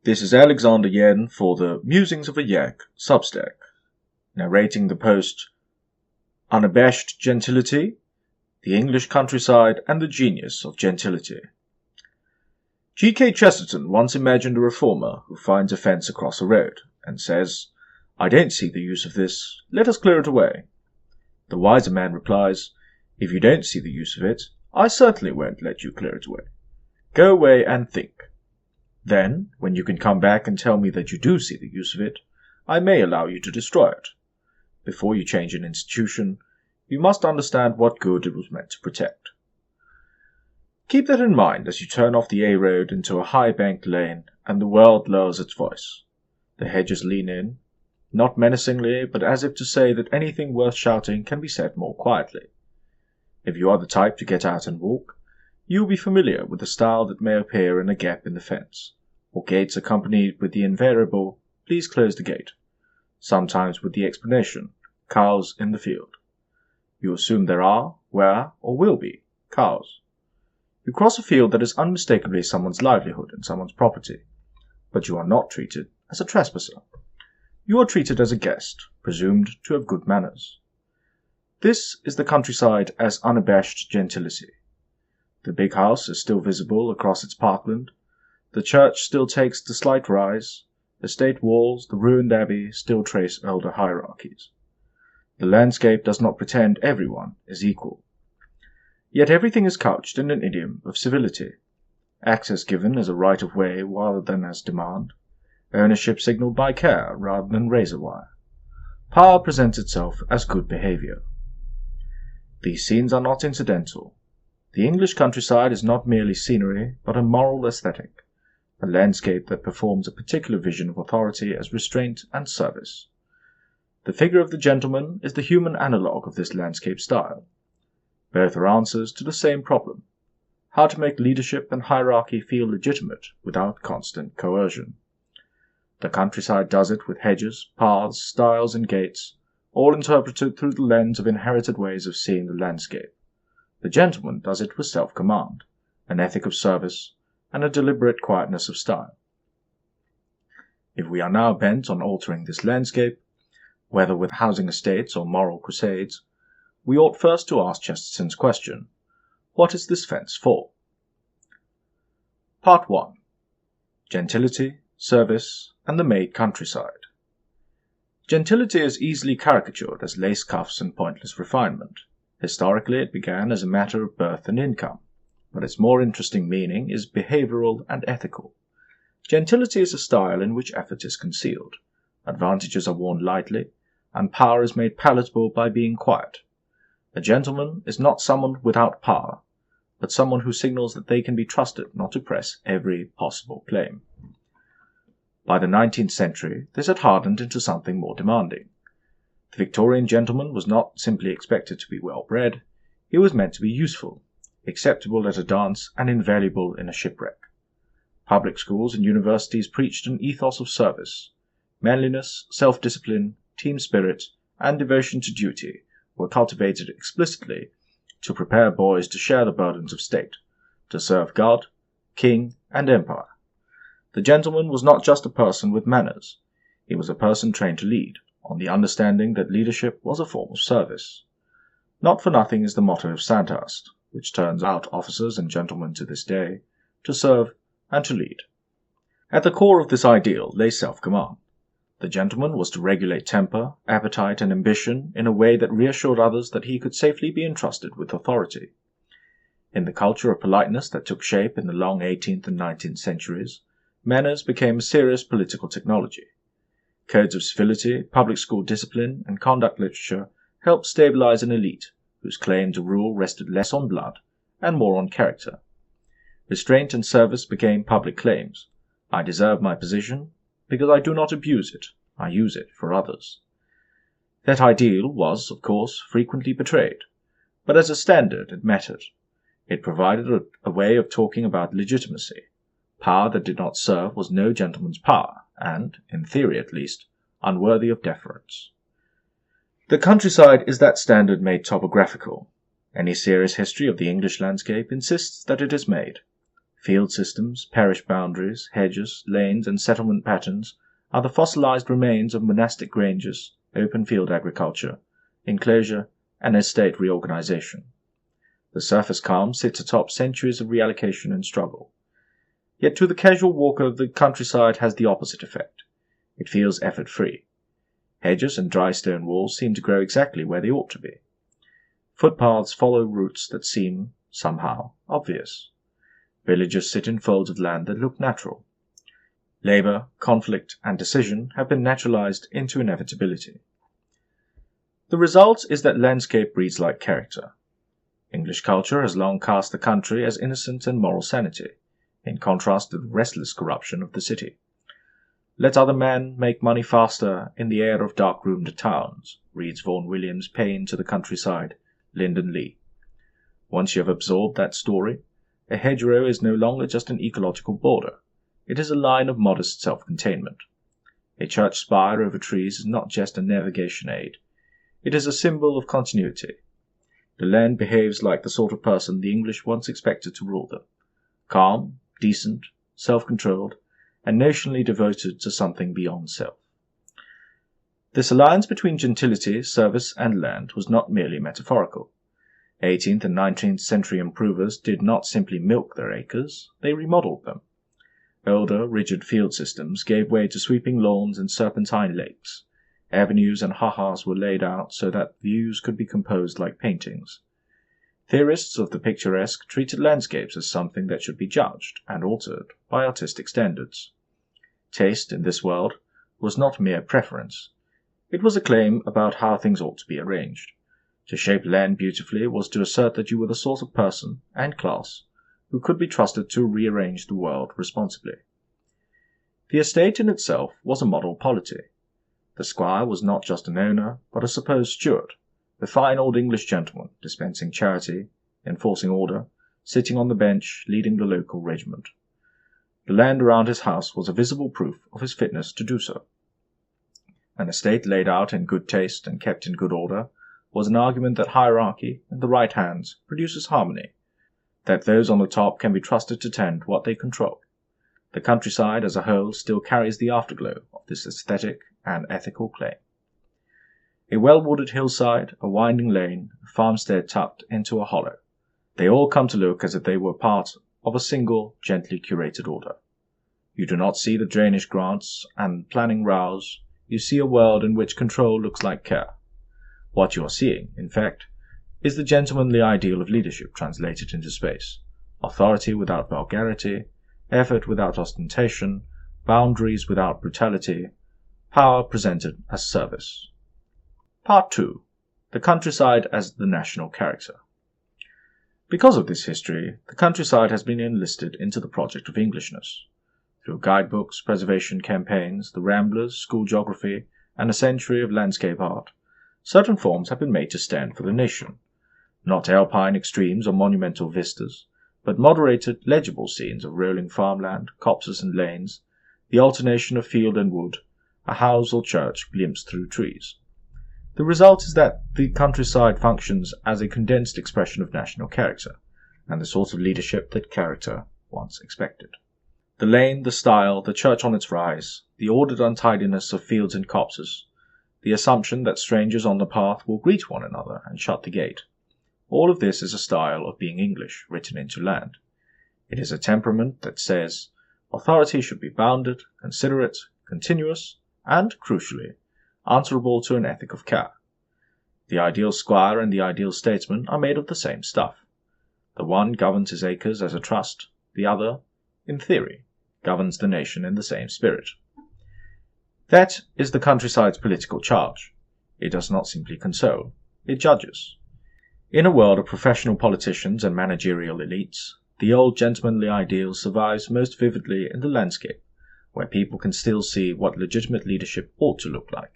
This is Alexander Yen for the Musings of a Yak Substack, narrating the post Unabashed Gentility, the English Countryside and the Genius of Gentility. G.K. Chesterton once imagined a reformer who finds a fence across a road and says, "I don't see the use of this, let us clear it away." The wiser man replies, "If you don't see the use of it, I certainly won't let you clear it away. Go away and think. Then, when you can come back and tell me that you do see the use of it, I may allow you to destroy it. Before you change an institution, you must understand what good it was meant to protect." Keep that in mind as you turn off the A road into a high-banked lane and the world lowers its voice. The hedges lean in, not menacingly, but as if to say that anything worth shouting can be said more quietly. If you are the type to get out and walk, you will be familiar with the style that may appear in a gap in the fence, or gates accompanied with the invariable, "Please close the gate," sometimes with the explanation, "Cows in the field." You assume there are, were, or will be, cows. You cross a field that is unmistakably someone's livelihood and someone's property, but you are not treated as a trespasser. You are treated as a guest, presumed to have good manners. This is the countryside as unabashed gentility. The big house is still visible across its parkland. The church still takes the slight rise. The state walls, the ruined abbey, still trace elder hierarchies. The landscape does not pretend everyone is equal. Yet everything is couched in an idiom of civility. Access given as a right of way rather than as demand. Ownership signalled by care rather than razor wire. Power presents itself as good behaviour. These scenes are not incidental. The English countryside is not merely scenery, but a moral aesthetic, a landscape that performs a particular vision of authority as restraint and service. The figure of the gentleman is the human analogue of this landscape style. Both are answers to the same problem: how to make leadership and hierarchy feel legitimate without constant coercion. The countryside does it with hedges, paths, stiles, and gates, all interpreted through the lens of inherited ways of seeing the landscape. The gentleman does it with self-command, an ethic of service, and a deliberate quietness of style. If we are now bent on altering this landscape, whether with housing estates or moral crusades, we ought first to ask Chesterton's question: what is this fence for? Part 1. Gentility, Service, and the Made Countryside. Gentility is easily caricatured as lace cuffs and pointless refinement. Historically, it began as a matter of birth and income, but its more interesting meaning is behavioral and ethical. Gentility is a style in which effort is concealed, advantages are worn lightly, and power is made palatable by being quiet. A gentleman is not someone without power, but someone who signals that they can be trusted not to press every possible claim. By the 19th century, this had hardened into something more demanding. The Victorian gentleman was not simply expected to be well-bred, he was meant to be useful, acceptable at a dance, and invaluable in a shipwreck. Public schools and universities preached an ethos of service. Manliness, self-discipline, team spirit, and devotion to duty were cultivated explicitly to prepare boys to share the burdens of state, to serve God, king, and empire. The gentleman was not just a person with manners, he was a person trained to lead, on the understanding that leadership was a form of service. Not for nothing is the motto of Sandhurst, which turns out officers and gentlemen to this day, to serve and to lead. At the core of this ideal lay self-command. The gentleman was to regulate temper, appetite, and ambition in a way that reassured others that he could safely be entrusted with authority. In the culture of politeness that took shape in the long 18th and 19th centuries, manners became a serious political technology. Codes of civility, public school discipline, and conduct literature helped stabilize an elite whose claim to rule rested less on blood and more on character. Restraint and service became public claims. I deserve my position because I do not abuse it, I use it for others. That ideal was, of course, frequently betrayed, but as a standard it mattered. It provided a way of talking about legitimacy. Power that did not serve was no gentleman's power, and, in theory at least, unworthy of deference. The countryside is that standard made topographical. Any serious history of the English landscape insists that it is made. Field systems, parish boundaries, hedges, lanes, and settlement patterns are the fossilized remains of monastic granges, open field agriculture, enclosure, and estate reorganization. The surface calm sits atop centuries of reallocation and struggle. Yet to the casual walker, the countryside has the opposite effect. It feels effort-free. Hedges and dry stone walls seem to grow exactly where they ought to be. Footpaths follow routes that seem, somehow, obvious. Villages sit in folds of land that look natural. Labour, conflict, and decision have been naturalized into inevitability. The result is that landscape breeds like character. English culture has long cast the country as innocent and moral sanity, in contrast to the restless corruption of the city. Let other men make money faster in the air of dark-roomed towns, reads Vaughan Williams' Pain to the Countryside, Lyndon Lee. Once you have absorbed that story, a hedgerow is no longer just an ecological border. It is a line of modest self-containment. A church spire over trees is not just a navigation aid. It is a symbol of continuity. The land behaves like the sort of person the English once expected to rule them. Calm, decent, self-controlled, and notionally devoted to something beyond self. This alliance between gentility, service, and land was not merely metaphorical. 18th and 19th century improvers did not simply milk their acres, they remodeled them. Older, rigid field systems gave way to sweeping lawns and serpentine lakes. Avenues and ha-has were laid out so that views could be composed like paintings. Theorists of the picturesque treated landscapes as something that should be judged and altered by artistic standards. Taste in this world was not mere preference. It was a claim about how things ought to be arranged. To shape land beautifully was to assert that you were the sort of person and class who could be trusted to rearrange the world responsibly. The estate in itself was a model polity. The squire was not just an owner, but a supposed steward, the fine old English gentleman, dispensing charity, enforcing order, sitting on the bench, leading the local regiment. The land around his house was a visible proof of his fitness to do so. An estate laid out in good taste and kept in good order was an argument that hierarchy, in the right hands, produces harmony, that those on the top can be trusted to tend what they control. The countryside as a whole still carries the afterglow of this aesthetic and ethical claim. A well-wooded hillside, a winding lane, a farmstead tucked into a hollow. They all come to look as if they were part of a single, gently curated order. You do not see the drainage grants and planning rows. You see a world in which control looks like care. What you are seeing, in fact, is the gentlemanly ideal of leadership translated into space. Authority without vulgarity, effort without ostentation, boundaries without brutality, power presented as service. Part 2. The countryside as the national character. Because of this history, the countryside has been enlisted into the project of Englishness. Through guidebooks, preservation campaigns, the Ramblers, school geography, and a century of landscape art, certain forms have been made to stand for the nation. Not alpine extremes or monumental vistas, but moderated, legible scenes of rolling farmland, copses and lanes, the alternation of field and wood, a house or church glimpsed through trees. The result is that the countryside functions as a condensed expression of national character, and the sort of leadership that character once expected. The lane, the style, the church on its rise, the ordered untidiness of fields and copses, the assumption that strangers on the path will greet one another and shut the gate. All of this is a style of being English written into land. It is a temperament that says authority should be bounded, considerate, continuous, and, crucially, answerable to an ethic of care. The ideal squire and the ideal statesman are made of the same stuff. The one governs his acres as a trust, the other, in theory, governs the nation in the same spirit. That is the countryside's political charge. It does not simply console, it judges. In a world of professional politicians and managerial elites, the old gentlemanly ideal survives most vividly in the landscape, where people can still see what legitimate leadership ought to look like.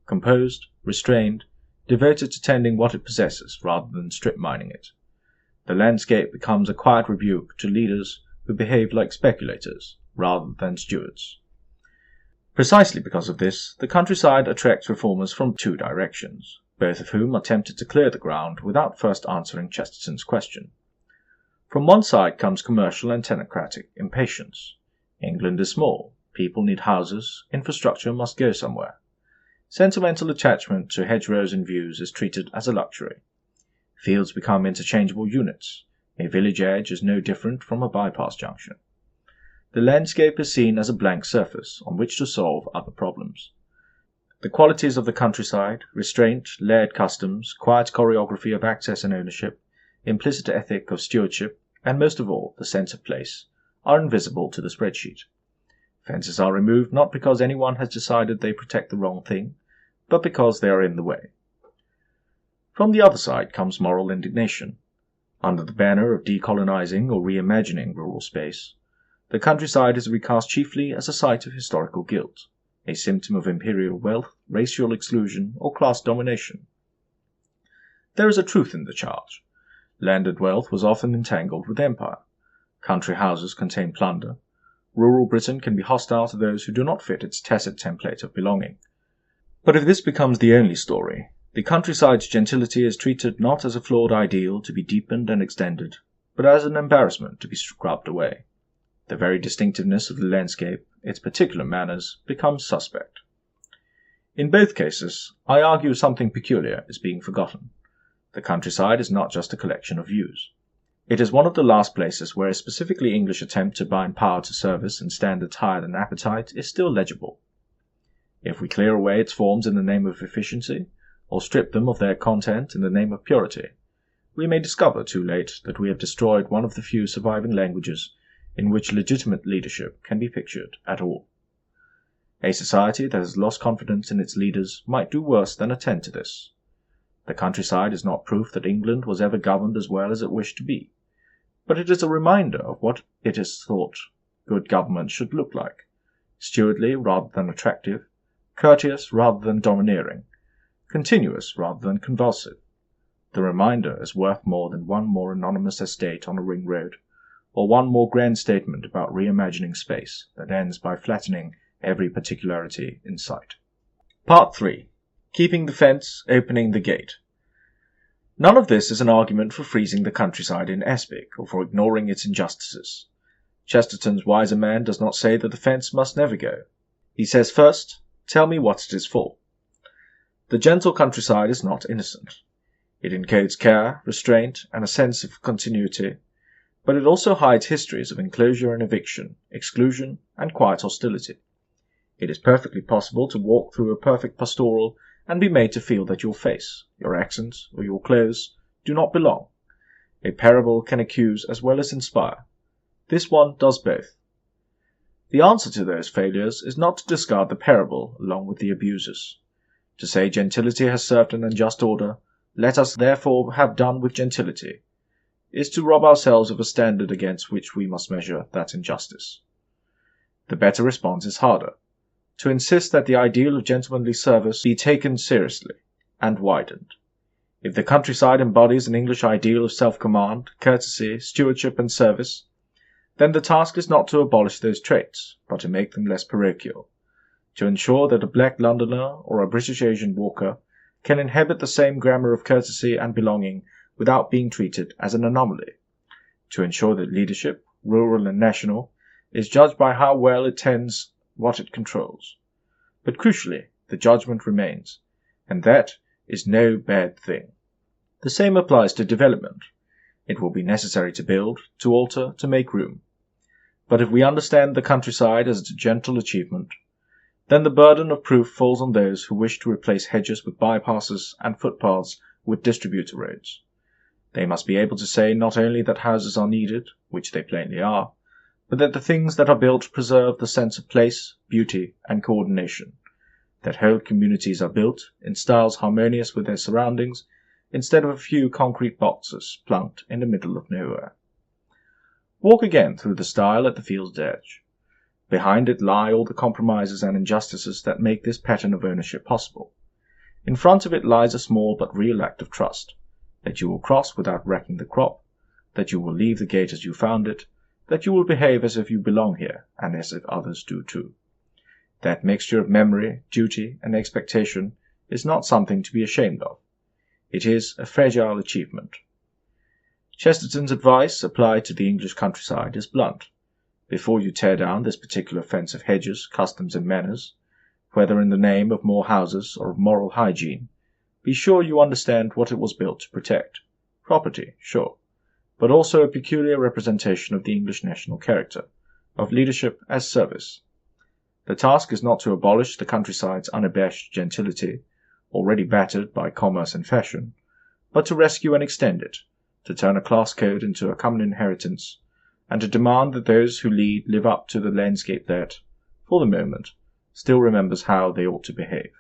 Composed, restrained, devoted to tending what it possesses rather than strip mining it. The landscape becomes a quiet rebuke to leaders who behave like speculators rather than stewards. Precisely because of this, the countryside attracts reformers from two directions, both of whom are tempted to clear the ground without first answering Chesterton's question. From one side comes commercial and technocratic impatience. England is small, people need houses, infrastructure must go somewhere. Sentimental attachment to hedgerows and views is treated as a luxury. Fields become interchangeable units. A village edge is no different from a bypass junction. The landscape is seen as a blank surface on which to solve other problems. The qualities of the countryside, restraint, layered customs, quiet choreography of access and ownership, implicit ethic of stewardship, and most of all, the sense of place, are invisible to the spreadsheet. Fences are removed not because anyone has decided they protect the wrong thing, but because they are in the way. From the other side comes moral indignation. Under the banner of decolonizing or reimagining rural space, the countryside is recast chiefly as a site of historical guilt, a symptom of imperial wealth, racial exclusion, or class domination. There is a truth in the charge. Landed wealth was often entangled with empire. Country houses contain plunder. Rural Britain can be hostile to those who do not fit its tacit template of belonging. But if this becomes the only story, the countryside's gentility is treated not as a flawed ideal to be deepened and extended, but as an embarrassment to be scrubbed away. The very distinctiveness of the landscape, its particular manners, becomes suspect. In both cases, I argue something peculiar is being forgotten. The countryside is not just a collection of views. It is one of the last places where a specifically English attempt to bind power to service and standards higher than appetite is still legible. If we clear away its forms in the name of efficiency, or strip them of their content in the name of purity, we may discover too late that we have destroyed one of the few surviving languages in which legitimate leadership can be pictured at all. A society that has lost confidence in its leaders might do worse than attend to this. The countryside is not proof that England was ever governed as well as it wished to be, but it is a reminder of what it is thought good government should look like: stewardly rather than attractive, courteous rather than domineering, continuous rather than convulsive. The reminder is worth more than one more anonymous estate on a ring road, or one more grand statement about reimagining space that ends by flattening every particularity in sight. Part 3. Keeping the fence, opening the gate. None of this is an argument for freezing the countryside in aspic or for ignoring its injustices. Chesterton's wiser man does not say that the fence must never go. He says first, tell me what it is for. The gentle countryside is not innocent. It encodes care, restraint, and a sense of continuity, but it also hides histories of enclosure and eviction, exclusion, and quiet hostility. It is perfectly possible to walk through a perfect pastoral and be made to feel that your face, your accent, or your clothes do not belong. A parable can accuse as well as inspire. This one does both. The answer to those failures is not to discard the parable along with the abusers. To say gentility has served an unjust order, let us therefore have done with gentility, is to rob ourselves of a standard against which we must measure that injustice. The better response is harder, to insist that the ideal of gentlemanly service be taken seriously and widened. If the countryside embodies an English ideal of self-command, courtesy, stewardship, and service, then the task is not to abolish those traits, but to make them less parochial, to ensure that a black Londoner or a British Asian walker can inhabit the same grammar of courtesy and belonging without being treated as an anomaly, to ensure that leadership, rural and national, is judged by how well it tends what it controls. But crucially, the judgment remains, and that is no bad thing. The same applies to development. It will be necessary to build, to alter, to make room. But if we understand the countryside as a gentle achievement, then the burden of proof falls on those who wish to replace hedges with bypasses and footpaths with distributor roads. They must be able to say not only that houses are needed, which they plainly are, but that the things that are built preserve the sense of place, beauty, and coordination, that whole communities are built in styles harmonious with their surroundings, instead of a few concrete boxes plunked in the middle of nowhere. Walk again through the style at the field's edge. Behind it lie all the compromises and injustices that make this pattern of ownership possible. In front of it lies a small but real act of trust, that you will cross without wrecking the crop, that you will leave the gate as you found it, that you will behave as if you belong here, and as if others do too. That mixture of memory, duty, and expectation is not something to be ashamed of. It is a fragile achievement. Chesterton's advice applied to the English countryside is blunt. Before you tear down this particular fence of hedges, customs, and manners, whether in the name of more houses or of moral hygiene, be sure you understand what it was built to protect. Property, sure, but also a peculiar representation of the English national character, of leadership as service. The task is not to abolish the countryside's unabashed gentility, already battered by commerce and fashion, but to rescue and extend it, to turn a class code into a common inheritance, and to demand that those who lead live up to the landscape that, for the moment, still remembers how they ought to behave.